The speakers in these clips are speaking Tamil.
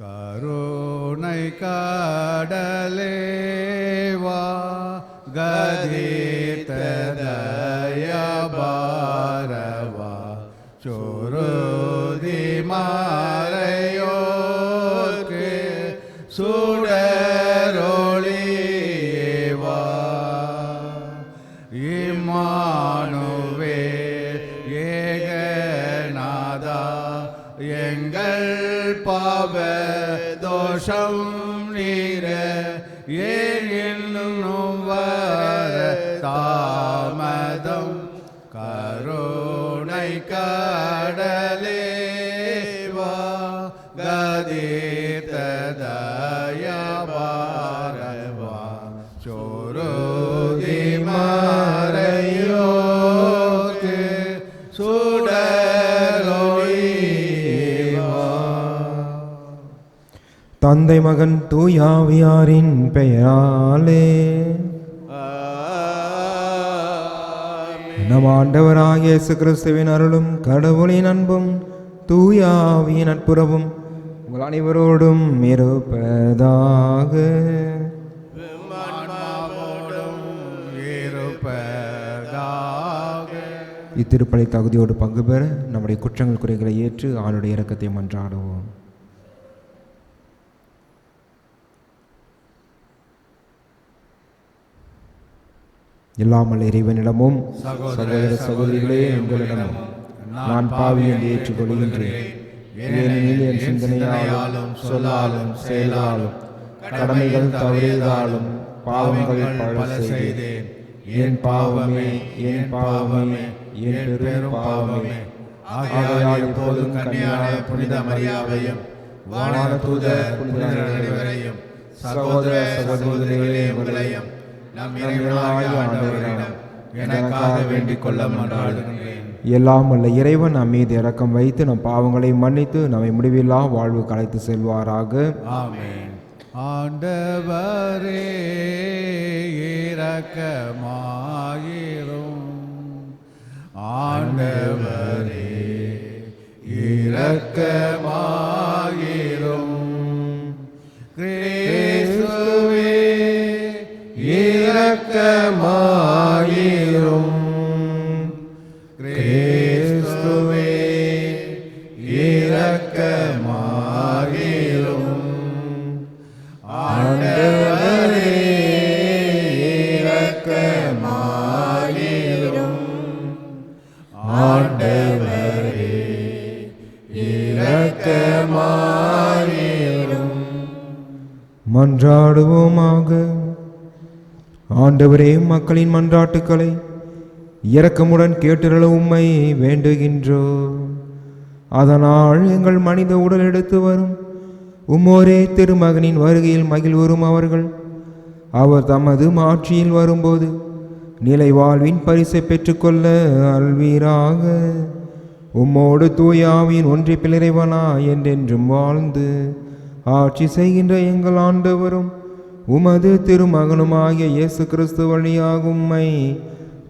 கருணை கடலேவா கதித்த தயபாரவா சுருதி மாறையோர்க்கு சுடரொளியேவா இம்மானுவே ஏகநாதா எங்கள் பாவ தோஷம் நீர ஏன் இன்னும் வர தாமதம் கருணை கடலேவா கதித்த தயபாரவா சோரோதி மாறையோர்க்கு தந்தை மகன் தூயாவியாரின் பெயராலே நம் ஆண்டவராகிய இயேசு கிறிஸ்துவின் அருளும் கடவுளின் அன்பும் தூயாவியின் நட்புறவும் உங்கள் அனைவரோடும் இருப்பதாக. இத்திருப்பலி தகுதியோடு பங்கு பெற நம்முடைய குற்றங்கள் குறைகளை ஏற்று ஆளுடைய இரக்கத்தை மன்றாடுவோம். இல்லாமல் இறைவனிடமும் சகோதர சகோதரிகளே உங்களிடமும் நான் பாவி என்று ஏற்றுக்கொள்கின்றேன். ஏனெனில் என் சிந்தனையாலும் சொல்லாலும் செயலாலும் கடமைகள் தவறியதாலும் பாவங்கள் பல செய்தேன். என் பாவமே என் பாவமே என் பெரும் பாவமே. ஆகையால் இப்போதும் கன்னியான புனித மரியாவையும் வான தூதர் புனிதர் அனைவரையும் சகோதர சகோதரிகளே உங்களையும் நம் இறைவனாகிய ஆண்டவரிடம் எனக்காக வேண்டிக் கொள்ள மன்றாடுகின்றேன். எல்லாம் வல்ல இறைவன் நம் மீது இரக்கம் வைத்து நம் பாவங்களை மன்னித்து நம்மை முடிவில்லா வாழ்வு கலைத்து செல்வாராக. ஆமென். ஆண்டவரே இரக்கமாயிரும். ஆண்டவரே இரக்கமாயிரும். கிறிஸ்துவே இரக்கமாயிரும். கிறிஸ்துவே இரக்கமாயிரும். ஆண்டவரே இரக்கமாயிரும். ஆண்டவரே இரக்கமாயிரும். மன்றாடுவோமாக. ஆண்டவரே, மக்களின் மன்றாட்டுக்களை இரக்கமுடன் கேட்டருள உம்மை வேண்டுகின்றோம். அதனால் எங்கள் மனித உடல் எடுத்து வரும் உம்மோரே திருமகனின் வருகையில் மகிழ்வரும் அவர்கள் அவர் தமது மாட்சியில் வரும்போது நிலை வாழ்வின் பரிசை பெற்றுக்கொள்ள அல்வீராக. உம்மோடு தூயாவின் ஒன்றிப்பில் இறைவனா என்றென்றும் வாழ்ந்து ஆட்சி செய்கின்ற எங்கள் ஆண்டவரும் உமது திருமகனுமாகிய இயேசு கிறிஸ்து வழியாக உம்மை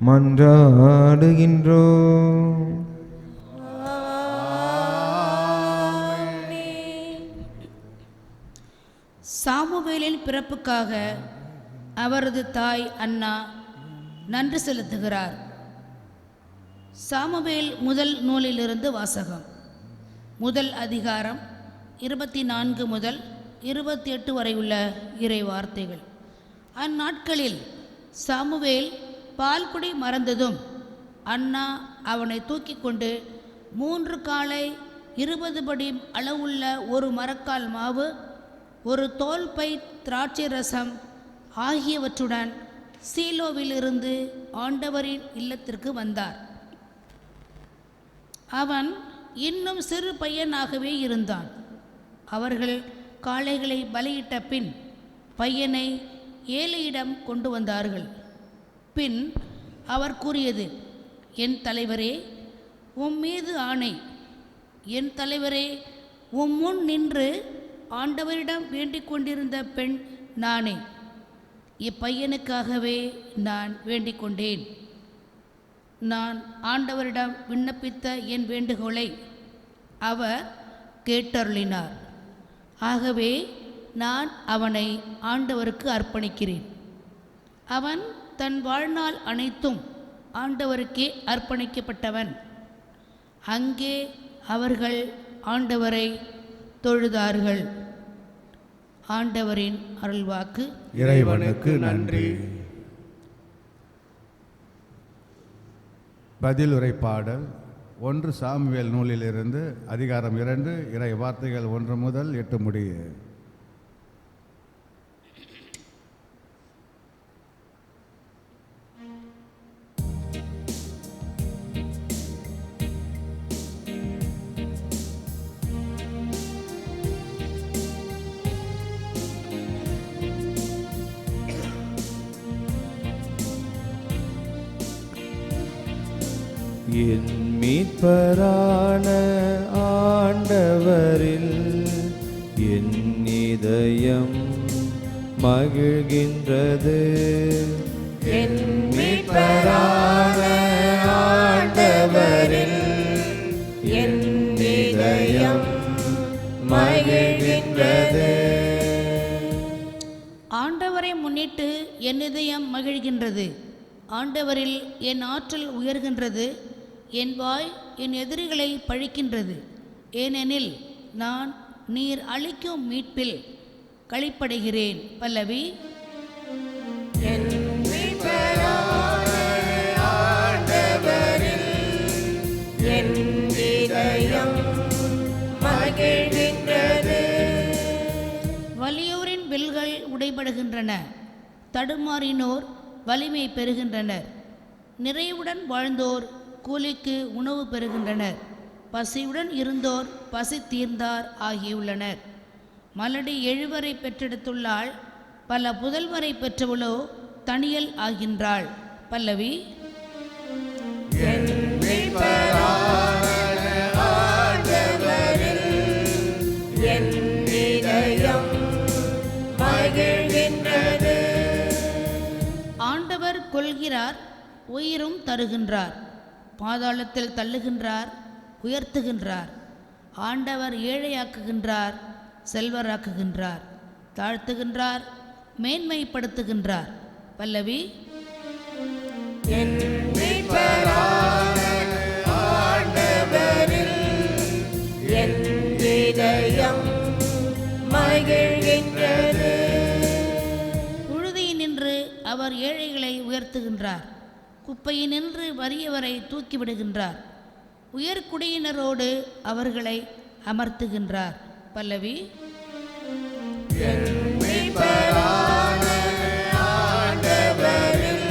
மன்றாடுகின்றோம். சாமுவேலின் பிறப்புக்காக அவரது தாய் அன்னா நன்றி செலுத்துகிறார். சாமுவேல் முதல் நூலிலிருந்து வாசகம். முதல் அதிகாரம் 24 முதல் 28 வரை உள்ள இறை வார்த்தைகள். அந்நாட்களில் சாமுவேல் பால்குடி மறந்ததும் அன்னா அவனை தூக்கி கொண்டு 3 காலை 20 படி அளவுள்ள ஒரு மரக்கால் மாவு, ஒரு தோல்பை திராட்சை ரசம் ஆகியவற்றுடன் சீலோவிலிருந்து ஆண்டவரின் இல்லத்திற்கு வந்தார். அவன் இன்னும் சிறு பையனாகவே இருந்தான். அவர்கள் காளைகளை பலியிட்ட பின் பையனை ஏலியிடம் கொண்டு வந்தார்கள். பின் அவர் கூறியது, என் தலைவரே, உம் மீது ஆணை, என் தலைவரே, உம் முன் நின்று ஆண்டவரிடம் வேண்டிக் கொண்டிருந்த பெண் நானே. இப்பையனுக்காகவே நான் வேண்டிக் கொண்டேன். நான் ஆண்டவரிடம் விண்ணப்பித்த என் வேண்டுகோளை அவர் கேட்டருளினார். ஆகவே நான் அவனை ஆண்டவருக்கு அர்ப்பணிக்கிறேன். அவன் தன் வாழ்நாள் அனைத்தும் ஆண்டவருக்கே அர்ப்பணிக்கப்பட்டவன். அங்கே அவர்கள் ஆண்டவரை தொழுதார்கள். ஆண்டவரின் அருள்வாக்கு. இறைவனுக்கு நன்றி. பதிலுரை பாடல் 1 சாமுவேல் நூலிலிருந்து அதிகாரம் 2 இறை வார்த்தைகள் 1 முதல் 8 முடிய. என் மீட்பரான ஆண்டவரில் என் இதயம் மகிழ்கின்றது. என் மீட்பரான ஆண்டவரில் என் இதயம் மகிழ்கின்றது. ஆண்டவரை முன்னிட்டு என் இதயம் மகிழ்கின்றது. ஆண்டவரில் என் ஆற்றல் உயர்கின்றது. என் வாய் என் எதிரிகளை பழிக்கின்றது. ஏனெனில் நான் நீர் அளிக்கும் மீட்பில் களிப்படைகிறேன். பல்லவி. என் மீட்பரான ஆண்டவரில் என் இதயம் மகிழ்கின்றது. வலியோரின் வில்கள் உடைபடுகின்றன. தடுமாறினோர் வலிமை பெறுகின்றனர். நிறைவுடன் வாழ்ந்தோர் கூலிக்கு உணவு பெறுகின்றனர். பசியுடன் இருந்தோர் பசி தீர்ந்தார் ஆகியுள்ளனர். மலடி 7 வரை பெற்றெடுத்துள்ளாள். பல புதல்வரை பெற்றவளோ தனியல் ஆகின்றாள். பல்லவி. என் மீட்பரான ஆண்டவரில் என் இதயம் மகிழ்கின்றது. ஆண்டவர் கொள்கிறார், உயிரும் தருகின்றார். பாதாளத்தில் தள்ளுகின்றார், உயர்த்துகின்றார். ஆண்டவர் ஏழையாக்குகின்றார், செல்வராக்குகின்றார். தாழ்த்துகின்றார், மேன்மைப்படுத்துகின்றார். பல்லவி. என் மீட்பரான ஆண்டவரில் என் இதயம் மகிழ்கின்றது. புழுதியினின்று அவர் ஏழைகளை உயர்த்துகின்றார். குப்பையினின்று வறியவரை தூக்கிவிடுகின்றார். உயர்குடியினரோடு அவர்களை அமர்த்துகின்றார். பல்லவி. என் மீட்பரான ஆண்டவரில்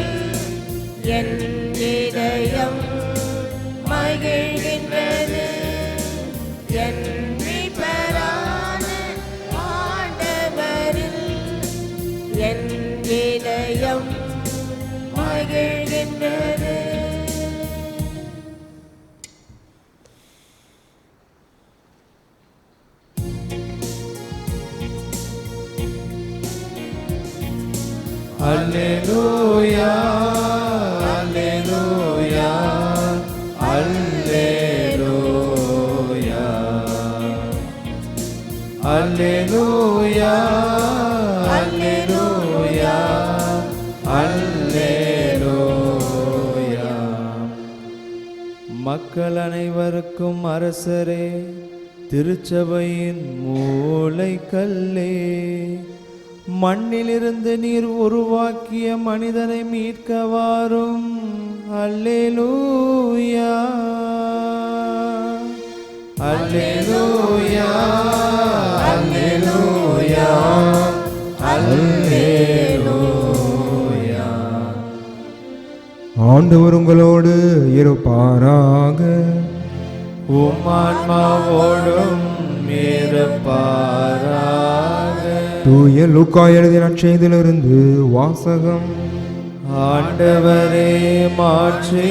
என் இதயம் மகிழ்கின்றது. என் மீட்பரான ஆண்டவரில் என் இதயம் மகிழ்கின்றது. அல்லேலூயா அல்லேலூயா அல்லேலூயா அல்லேலூயா அல்லேலூயா அல்லேலூயா. மக்கள் அனைவருக்கும் அரசரே, திருச்சபையின் மூலைக்கல்லே, மண்ணிலிருந்து நீர் உருவாக்கிய மனிதனை மீட்க வாரும். அல்லேலூயா அல்லேலூயா அல்லேலூயா அல்லேலூயா. ஆண்டவர் உங்களோடு இருப்பாராக. உம் ஆன்மாவோடும் இருப்பாராக. தூய லூக்கா எழுதிய நற்செய்தியிலிருந்து வாசகம். ஆண்டவரே மாற்றி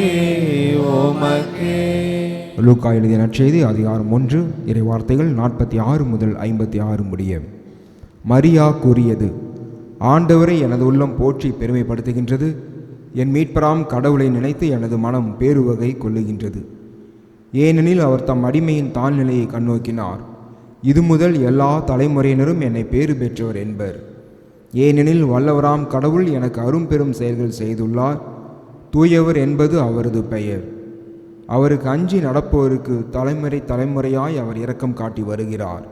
உமக்கே. லூக்கா எழுதிய நற்செய்தி அதிகாரம் 1 இறை வார்த்தைகள் 46 முதல் 56 முடிய. மரியா கூறியது: ஆண்டவரை எனது உள்ளம் போற்றி பெருமைப்படுத்துகின்றது. என் மீட்பராம் கடவுளை நினைத்து எனது மனம் பேருவகை கொள்ளுகின்றது. ஏனெனில் அவர் தம் அடிமையின் தாழ்நிலையை கண்ணோக்கினார். இது முதல் எல்லா தலைமுறையினரும் என்னை பேறு பெற்றவர் என்பர். ஏனெனில் வல்லவராம் கடவுள் எனக்கு அரும்பெரும் செயல்கள் செய்துள்ளார். தூயவர் என்பது அவரது பெயர். அவருக்கு அஞ்சி நடப்போருக்கு தலைமுறை தலைமுறையாய் அவர் இரக்கம் காட்டி வருகிறார்.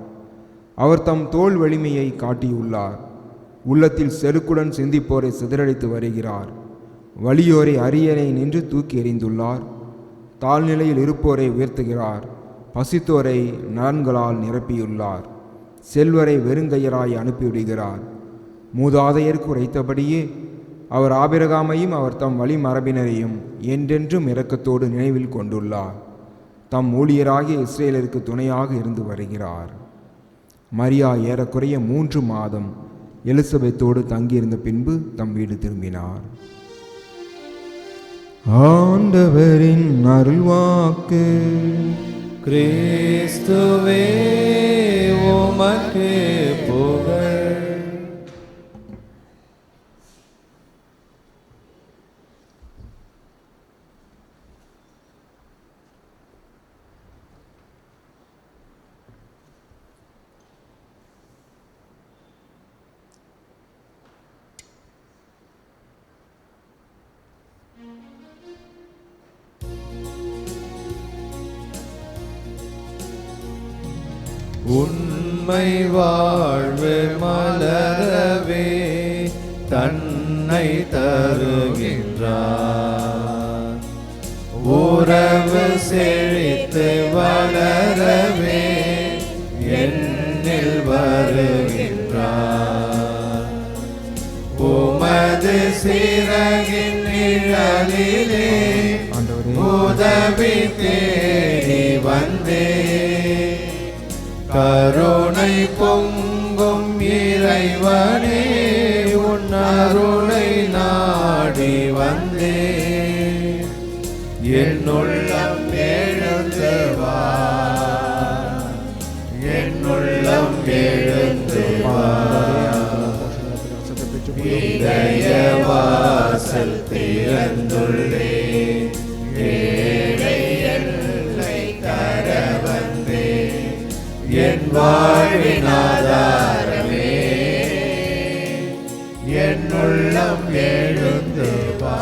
அவர் தம் தோள் வலிமையை காட்டியுள்ளார். உள்ளத்தில் செருக்குடன் சிந்திப்போரை சிதறடித்து வருகிறார். வலியோரை அரியணை நின்று தூக்கி எறிந்துள்ளார். தாழ்நிலையில் இருப்போரை உயர்த்துகிறார். பசித்தோரை நலன்களால் நிரப்பியுள்ளார். செல்வரை வெறுங்கையராய் அனுப்பிவிடுகிறார். மூதாதையருக்கு உரைத்தபடியே அவர் ஆபிரகாமையும் அவர் தம் வழிமரபினரையும் என்றென்றும் இரக்கத்தோடு நினைவில் கொண்டுள்ளார். தம் ஊழியராகிய இஸ்ரேலருக்கு துணையாக இருந்து வருகிறார். மரியா ஏறக்குறைய 3 மாதம் எலிசபெத்தோடு தங்கியிருந்த பின்பு தம் வீடு திரும்பினார். ஆண்டவரின் அருள்வாக்கு. கிறிஸ்துவே உமக்கு புகழ். உண்மை வாழ்வு மலரவே தன்னை தருகின்றார். உறவு செழித்து வளரவே என்னில் வருகின்றார். உமது சிறகின் நிழலிலே உதவி தேடி வந்தே. கருணை பொங்கும் இறைவனே உன் அருளை நாடி வந்தே. என்னுள்ளம் எழுந்து வா, என்னுள்ளம் எழுந்து வா. இதய வாசல் திறந்துள்ளே. ஏழை எல்லை தர வந்தே. என் வாழ்வின் ஆதாரமே என்னுள்ளம் எழுந்து வா.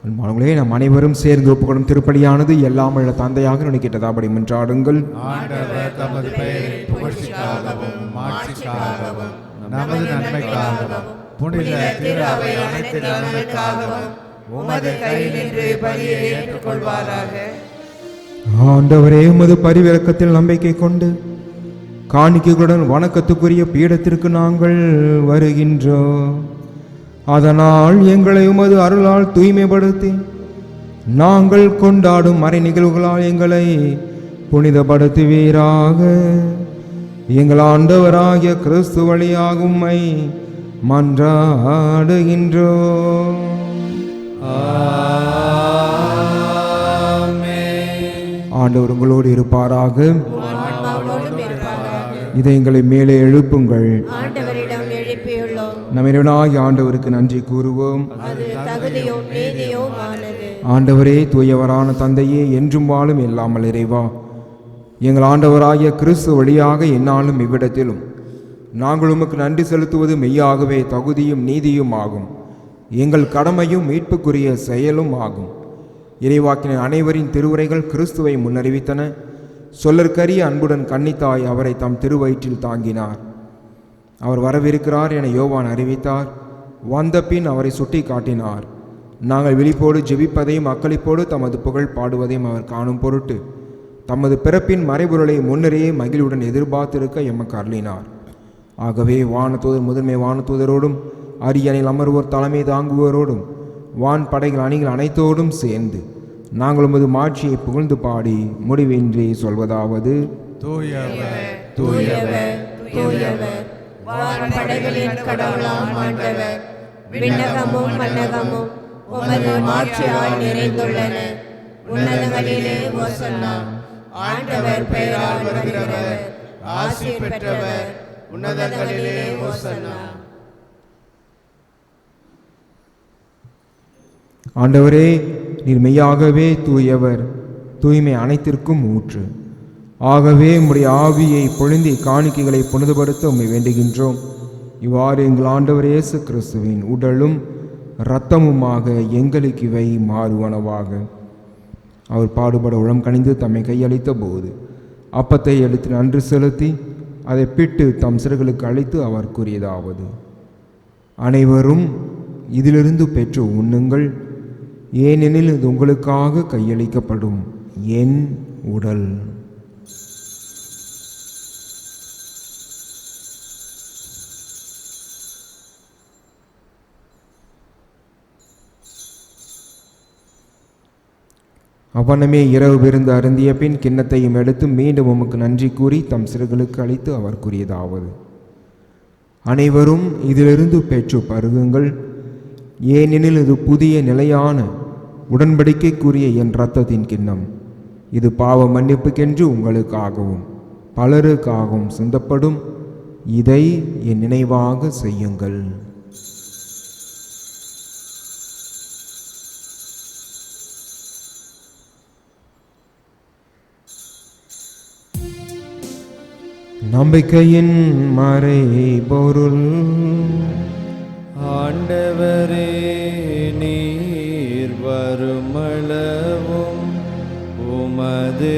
அன்பானவர்களே, நாம் அனைவரும் சேர்ந்து ஒப்புக்கொள்ளும் திருப்பலியானது எல்லாம் உள்ள தந்தையாக நினைக்கிட்டதாபடி மன்றாடுங்கள். ஆண்டவர் தமது பெயரின் புகழ்ச்சிக்காகவும் மாட்சிக்காகவும் நமது நன்மைக்காகவும் புனித திரு அவை அனைத்து நலனுக்காகவும் உமது கையில் நின்று பலியை ஏற்றுக்கொள்வாராக. ஆண்டவரே, உமது பரிவிரக்கத்தில் நம்பிக்கை கொண்டு காணிக்கைகளுடன் வணக்கத்துக்குரிய பீடத்திற்கு நாங்கள் வருகின்றோம். அதனால் எங்களை உமது அருளால் தூய்மைப்படுத்தி நாங்கள் கொண்டாடும் மறை நிகழ்வுகளால் எங்களை புனிதப்படுத்துவீராக. எங்கள் ஆண்டவராகிய கிறிஸ்து வழியாக உம்மை மன்றாடுகின்றோம். ஆண்டவர் உங்களோடு இருப்பாராக. இதை எங்களை மேலே எழுப்புங்கள். ஆண்டவரிடம் எழுப்பியுள்ளோம். நம்மிடனாகி ஆண்டவருக்கு நன்றி கூறுவோம். அது தகுதியும் நீதியும் ஆனது. ஆண்டவரே, தூயவரான தந்தையே, என்றும் வாழும் இல்லாமல் இறைவா, எங்கள் ஆண்டவராகிய கிறிஸ்து வழியாக எந்நாளும் இவ்விடத்திலும் நாங்கள் உமக்கு நன்றி செலுத்துவது மெய்யாகவே தகுதியும் நீதியும் ஆகும். எங்கள் கடமையும் மீட்புக்குரிய செயலும் ஆகும். இறைவாக்கின அனைவரின் திருவுரைகள் கிறிஸ்துவை முன்னறிவித்தன. சொல்லற்கரிய அன்புடன் கன்னித்தாய் அவரை தம் திருவயிற்றில் தாங்கினார். அவர் வரவிருக்கிறார் என யோவான் அறிவித்தார். வந்த பின் அவரை சுட்டி காட்டினார். நாங்கள் விழிப்போடு ஜெபிப்பதையும் அக்களிப்போடு தமது புகழ் பாடுவதையும் அவர் காணும் பொருட்டு தமது பிறப்பின் மறைபொருளை முன்னரே மகிழ்வுடன் எதிர்பார்த்திருக்க எமக்கு அருளினார். ஆகவே வானதூதர் முதன்மை வானதூதரோடும் அரியணையில் அமர்வோர் தலைமை தாங்குவோரோடும் வான் படைகள் அணிகள் அனைத்தோடும் சேர்ந்து நாங்கள் உமது மாட்சியை புகழ்ந்து பாடி முடிவின்றி சொல்வதாவது: தூயவர் தூயவர் தூயவர் வான்படைகளின் கடவுளாம் ஆண்டவர். விண்ணகமும் மன்னகமும் உமது மாட்சியால் நிறைந்துள்ளன. உன்னதங்களிலே ஓசன்னா. ஆண்டவர் பெயரால் வருகிறவர் ஆசி பெற்றவர். உன்னதங்களிலே ஓசன்னா. ஆண்டவரே, நீர் மெய்யாகவே தூயவர், தூய்மை அனைத்திற்கும் ஊற்று. ஆகவே உம்முடைய ஆவியை பொழிந்து காணிக்கைகளை புனிதப்படுத்த உம்மை வேண்டுகின்றோம். இவ்வாறு எங்கள் ஆண்டவர் இயேசு கிறிஸ்துவின் உடலும் இரத்தமுமாக எங்களுக்கு இவை மாறுவனவாக. அவர் பாடுபட உளம் கனிந்து தம்மை கையளித்த போது அப்பத்தை எடுத்து நன்றி செலுத்தி அதை பிட்டு தம் சிறுகளுக்கு அளித்து அவர் கூறியதாவது: அனைவரும் இதிலிருந்து பெற்று உண்ணுங்கள், ஏனெனில் இது உங்களுக்காக கையளிக்கப்படும் என் உடல். அவனமே இரவு விருந்து அருந்திய பின் கிண்ணத்தையும் எடுத்து மீண்டும் உமக்கு நன்றி கூறி தம் சிறுகளுக்கு அளித்து அவர் கூறியதாவது: அனைவரும் இதிலிருந்து பெற்று பருகுங்கள், ஏனெனில் இது புதிய நிலையான உடன்படிக்கைக்குரிய என் இரத்தத்தின் கிண்ணம். இது பாவ மன்னிப்புக்கென்று உங்களுக்காகவும் பலருக்காகவும் சிந்தப்படும். இதை என் நினைவாக செய்யுங்கள். நம்பிக்கையின் மறைபொருள். ஆண்டவரே, நீர் வருமளவும் உமது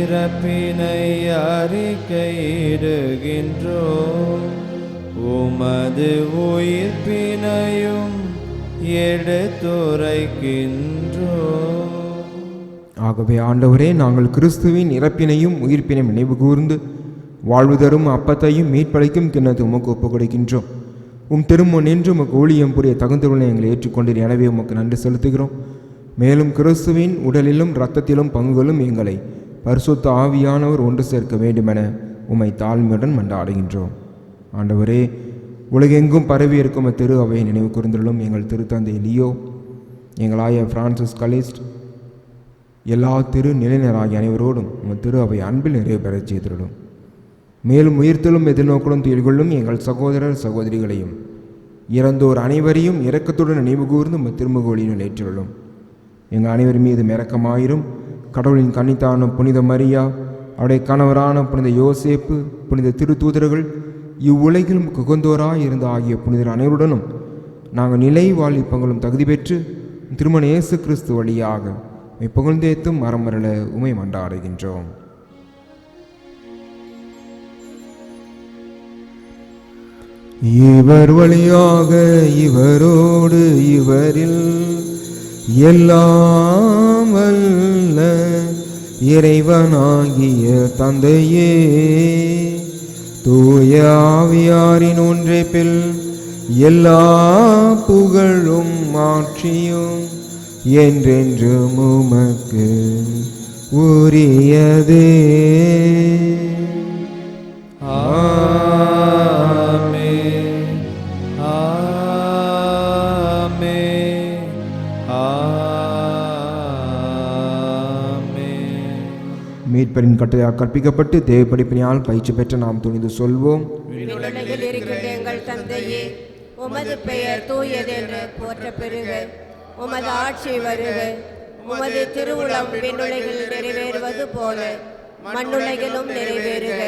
இறப்பினை அறிக்கையிடுகின்றோம், உமது உயிர்ப்பினையும் எடுத்துரைக்கின்றோம். ஆகவே ஆண்டவரே, நாங்கள் கிறிஸ்துவின் இறப்பினையும் உயிர்ப்பினையும் நினைவு கூர்ந்து வாழ்வு தரும் அப்பத்தையும் மீட்பளிக்கும் கிண்ணத்தை உமக்கு ஒப்புக் கொடுக்கின்றோம். திருமுன் நின்று உமக்கு ஊழியம் புரிய தகுந்தவர்களை எங்களை ஏற்றுக்கொண்டீர். எனவே உமக்கு நன்றி செலுத்துகிறோம். மேலும் கிறிஸ்துவின் உடலிலும் இரத்தத்திலும் பங்குகளும் எங்களை பரிசுத்த ஆவியானவர் ஒன்று சேர்க்க வேண்டுமென உம்மை தாழ்மையுடன் மன்றாடுகின்றோம். ஆண்டவரே, உலகெங்கும் பரவி இருக்கும் திரு அவையை நினைவு கூர்ந்துள்ளும். எங்கள் திருத்தந்தை லியோ, எங்களாய பிரான்சிஸ் கலிஸ்ட், எல்லா திரு நிலைஞராகிய அனைவரோடும் உங்கள் திரு அவை அன்பில் நிறைவு பெறச் செய்துள்ளோம். மேலும் உயிர்த்தலும் எதிர்நோக்குடன் துயில்கொள்ளும் எங்கள் சகோதரர் சகோதரிகளையும் இறந்தோர் அனைவரையும் இரக்கத்துடன் நினைவு கூர்ந்து திருமுகவழியில் ஏற்றுள்ளோம். எங்கள் அனைவர் மீதும் இரக்கமாயிரும். கடவுளின் கன்னித்தான புனித மரியா, அவருடைய கணவரான புனித யோசேப்பு, புனித திருத்தூதர்கள், இவ்வுலகிலும் குகந்தோராய் இருந்த ஆகிய புனிதர் அனைவருடனும் நாங்கள் நிலை வாழ்விப்பங்களும் தகுதி பெற்று திருமண இயேசு கிறிஸ்து வழியாக புகழ்ந்தேத்தும் மரமரள உமை மன்றாடுகின்றோம். இவர் வழியாக இவரோடு இவரில் எல்லாம் வல்ல இறைவனாகிய தந்தையே, தூய ஆவியாரின் ஒன்றைப்பில் எல்லா புகழும் மாற்றியும் என்றென்றும் உமக்கு உரியதே. மீட்பரின் கட்டளையால் கற்பிக்கப்பட்டு தேவப்படிப்பினால் பயிற்சி பெற்ற நாம் துணிந்து சொல்வோம்: விண்ணுலகில் இருக்கின்ற எங்கள் தந்தையே, உமது பெயர் தூயது என்று போற்ற பெறுக. உமது ஆட்சி வருக. உமது திருவுளம் விண்ணுலகில் நிறைவேறுவது போல மண்ணுலகிலும் நிறைவேறுக.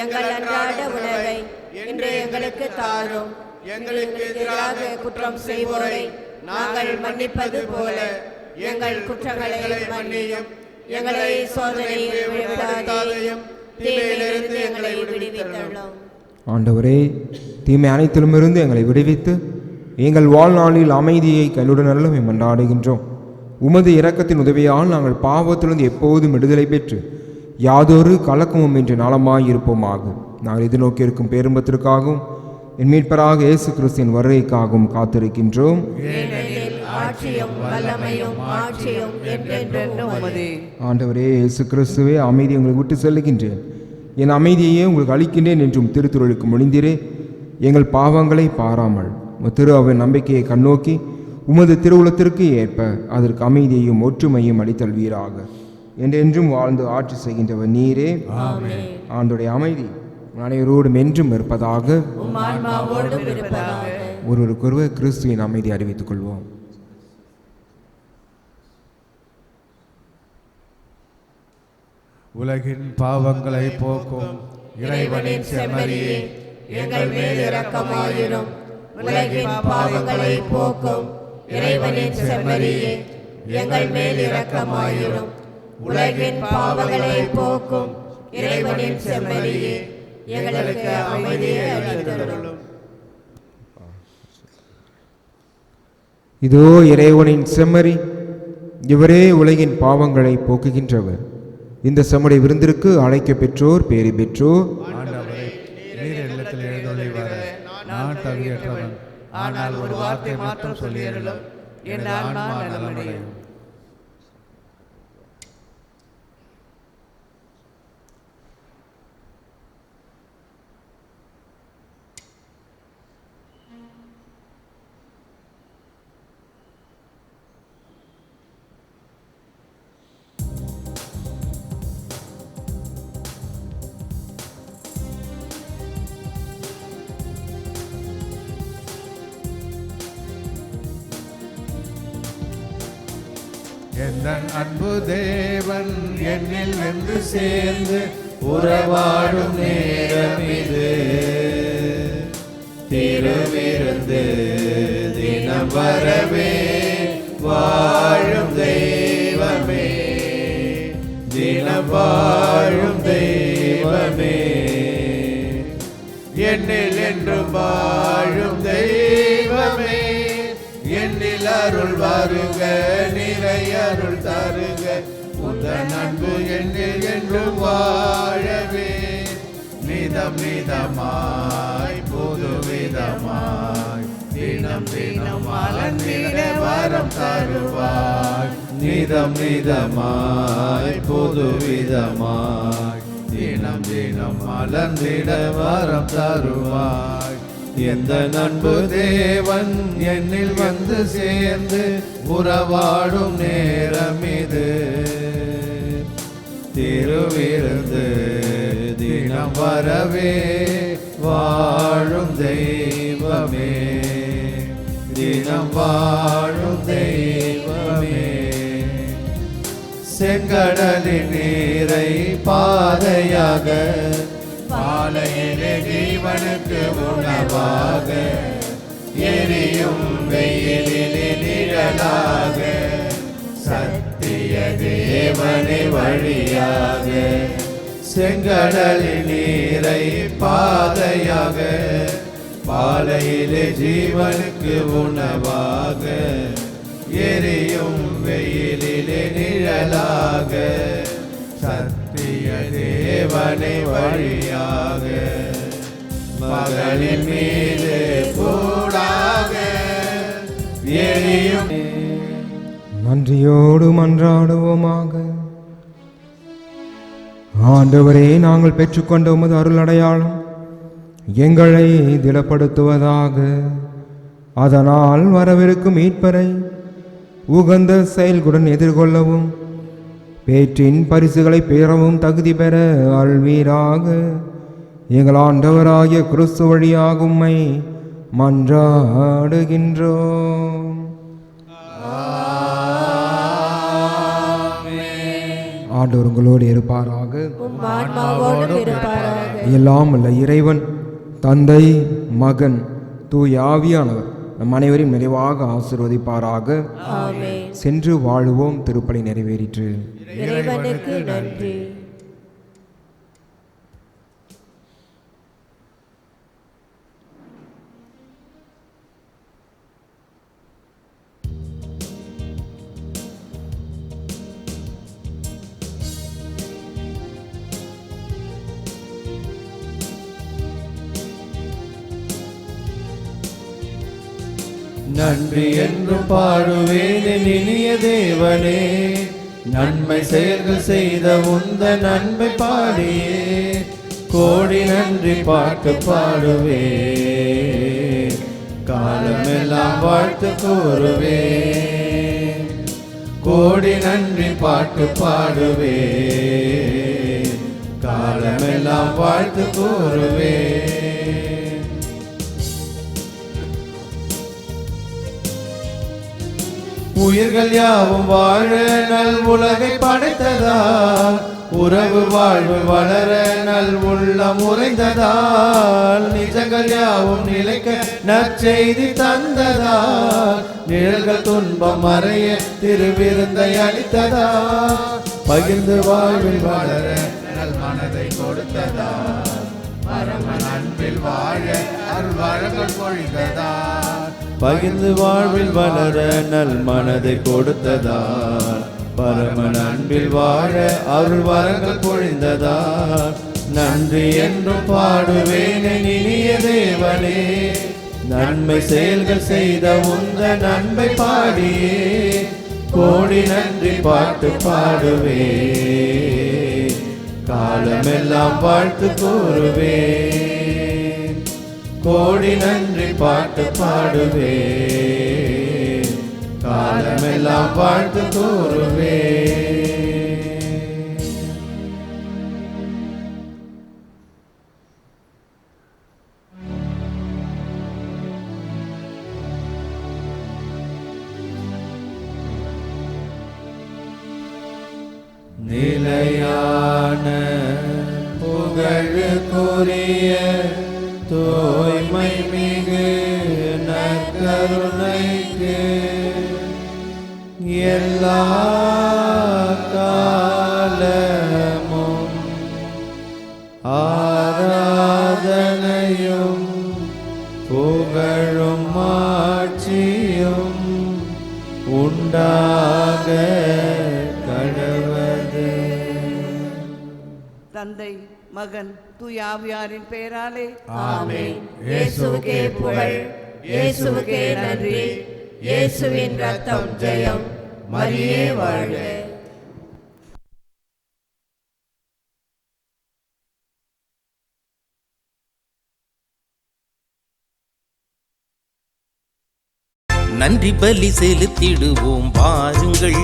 எங்கள் அன்றாட உணவை இன்று எங்களுக்கு தாரும். எங்களுக்கு எதிராக குற்றம் செய்வோரை நாங்கள் மன்னிப்பது போல எங்கள் குற்றங்களை மன்னியும். எங்களை சோதனையில் விழவிடாதேயும், தீமையிலிருந்து எங்களை விடுவித்தருளும். ஆண்டவரே, தீமை அனைத்திலுமிருந்து எங்களை விடுவித்து எங்கள் வாழ்நாளில் அமைதியை கையுடன் அருளும் மன்றாடுகின்றோம். உமது இரக்கத்தின் உதவியால் நாங்கள் பாவத்திலிருந்து எப்போதும் விடுதலை பெற்று யாதொரு கலக்கமும் இன்று நலமாய் இருப்போமாக. நாங்கள் எதிர்நோக்கி இருக்கும் பேரும்பத்திற்காகவும் என் மீட்பராக இயேசு கிறிஸ்துவின் வருகைக்காகவும் காத்திருக்கின்றோம். ஆண்டவரே இயேசு கிறிஸ்துவே, அமைதியை உங்களுக்கு விட்டு செல்லுகின்றேன், என் அமைதியையே உங்களுக்கு அளிக்கின்றேன் என்றும் திருத்துறளுக்கு முடிந்தீரே. எங்கள் பாவங்களை பாராமல் திரு அவை நம்பிக்கையை கண்ணோக்கி உமது திருவுளத்திற்கு ஏற்ப அதற்கு அமைதியையும் ஒற்றுமையும் அளித்தல்வீராக. என்றென்றும் வாழ்ந்து ஆட்சி செய்கின்றவர் நீரே. ஆண்டோடைய அமைதி அனைவரோடும் என்றும் இருப்பதாக. ஒருவருக்கொருவர் கிறிஸ்துவின் அமைதி அறிவித்துக் கொள்வோம். உலகின் பாவங்களை போக்கும் இறைவனின் செம்மறியே எங்கள் மேல் இரக்கமாயிரும். உலகின் பாவங்களை போக்கும் இறைவனின் செம்மறியே எங்கள் மேல் இரக்கமாயிரும். உலகின் பாவங்களை போக்கும் இறைவனின் செம்மறியே எங்களுக்கு அமைதியை அளித்தருளும். இதோ இறைவனின் செம்மறி, இவரே உலகின் பாவங்களை போக்குகின்றவர். இந்த செம்மறி விருந்திற்கு அழைக்க பெற்றோர் பேறு பெற்றோர். ஆண்டவரே, நீர் இல்லத்தில் எழுந்தொளி வர நான் தகுதியற்றவன். ஆனால் ஒரு வார்த்தை மாற்றம் சொல்லியருளும், என் ஆன்மா நலமடையும். எந்தன் அன்பு தேவன் என்னில் வென்று சேர்ந்து உறவாடும் நேரம் இது. திருவிருந்து தினம் வரவே வாழும் தெய்வமே, தினம் வாழும் தெய்வமே, என்னில் என்றும் வாழும் தெய்வமே, என்னில் அருள் வருக, நிறை அருள் தருக, உந்தன் அன்பு என்னில் என்றும் வாழவே, நிதம் நிதமாய் புது விதமாய் தினம் தினம் மலர்ந்திட வரம் தருவாய். நிதம் நிதமாய் புது விதமாய் தினம் தினம் மலர்ந்திட வரம் தருவாய். எந்த அன்பு தேவன் என்னில் வந்து சேர்ந்து உறவாடும் நேரம் இது. திருவிருந்து தினம் வரவே வாழும் தெய்வமே, தினம் வாழும் தெய்வமே, செங்கடலின் நீரை பாதையாக, பாலையிலே ஜீவனுக்கு உணவாக, எரியும் வெயிலிலே நிழலாக, சத்திய தேவனை வழியாக, செங்கடலின் நீரை பாதையாக, பாலையிலே ஜீவனுக்கு உணவாக, எரியும் வெயிலிலே நிழலாக, சத்திய தேவனை வழியாக, மகளின் மீது கூடாக எரியும். நன்றியோடு மன்றாடுவோமாக. ஆண்டவரே, நாங்கள் பெற்றுக்கொண்ட உமது அருள் அடையாளம் எங்களை திடப்படுத்துவதாக. அதனால் வரவிருக்கும் மீட்பரை உகந்த செயல்களுடன் எதிர்கொள்ளவும் பேற்றின் பரிசுகளை பெறவும் தகுதி பெற அருள்வீராக. எங்கள் ஆண்டவராகிய கிறிஸ்து வழியாக உம்மை மன்றாடுகின்றோம். ஆண்டவர் உங்களோடு இருப்பாராக. உம் ஆன்மாவோடும் இருப்பாராக. எல்லாம் உள்ள இறைவன் தந்தை, மகன், தூய ஆவியானவர் நம் அனைவரையும் நிறைவாக ஆசீர்வதிப்பாராக. ஆமென். சென்று வாழுவோம். திருப்பலி நிறைவேறிற்று. இறைவனுக்கு நன்றி. நன்றி என்று பாடுவேன் என் இனிய தேவனே, நன்மை செயல்கள் செய்த உந்த நன்மை பாடியே கோடி நன்றி பாட்டு பாடுவே, காலமெல்லாம் வாழ்த்து கூறுவே, கோடி நன்றி பாட்டு பாடுவே, காலமெல்லாம் வாழ்த்து கூறுவே. உயிர்கள் யாவும் வாழ நல் உலகை படைத்ததால் உறவு வாழ்வு வளர நல் உள்ளம் உறைந்ததால் நிஜங்கள் யாவும் நிலைக்க நற்செய்தி தந்ததால் நிழல்கள் துன்பம் மறைய திருவிருந்தை அளித்ததால் பகிர்ந்து வாழ்வில் வளர நல் மனதை கொடுத்ததால் பரமன் அன்பில் வாழ அருள் வழங்கல் பொழிந்ததால் பகிர்ந்து வாழ்வில் வளர நல் மனதை கொடுத்ததால் பரமன் அன்பில் வாழ அருள் வரங்கள் பொழிந்ததால் நன்றி என்றும் பாடுவேன் இனிய தேவனே நன்மை செயல்கள் செய்த உந்த நன்மை பாடியே கோடி நன்றி பாட்டு பாடுவே காலமெல்லாம் வாழ்த்து கூறுவே கோடி நன்றி பாட்டு பாடுவே காலமெல்லாம் வாழ்த்து கூறுவே. நிலையான புகழுக்குரிய தூய்மை மிகு நற்கருணைக்கு எல்லா காலமும் ஆராதனையும் புகழும் ஆட்சியும் உண்டாக கடவது. தந்தை மகன் தூய ஆவியாரின் பெயராலே ஆமென். இயேசுவுக்கே புகழ், இயேசுவுக்கே நன்றி. இயேசுவின் ரத்தம் ஜெயம். மரியே வாழ்க. நன்றி பலி செலுத்திடுவோம் வாருங்கள்,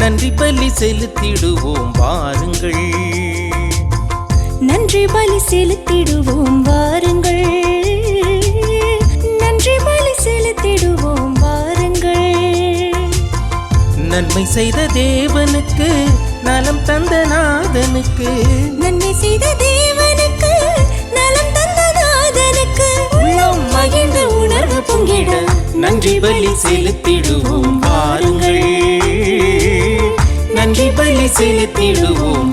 நன்றி பலி செலுத்திடுவோம் வாருங்கள், நன்றி பலி செலுத்திடுவோம் வாருங்கள், நன்றி பலி செலுத்திடுவோம் வாருங்கள். நன்மை செய்த தேவனுக்கு, நலம் தந்த நாதனுக்கு, நன்மை செய்த தேவனுக்கு, நலம் தந்த நாதனுக்கு, உள்ளம் மகிழ்ந்து உணர்வு பொங்கிட நன்றி பலி செலுத்திடுவோம் வாருங்கள், நன்றி பலி செலுத்திடுவோம்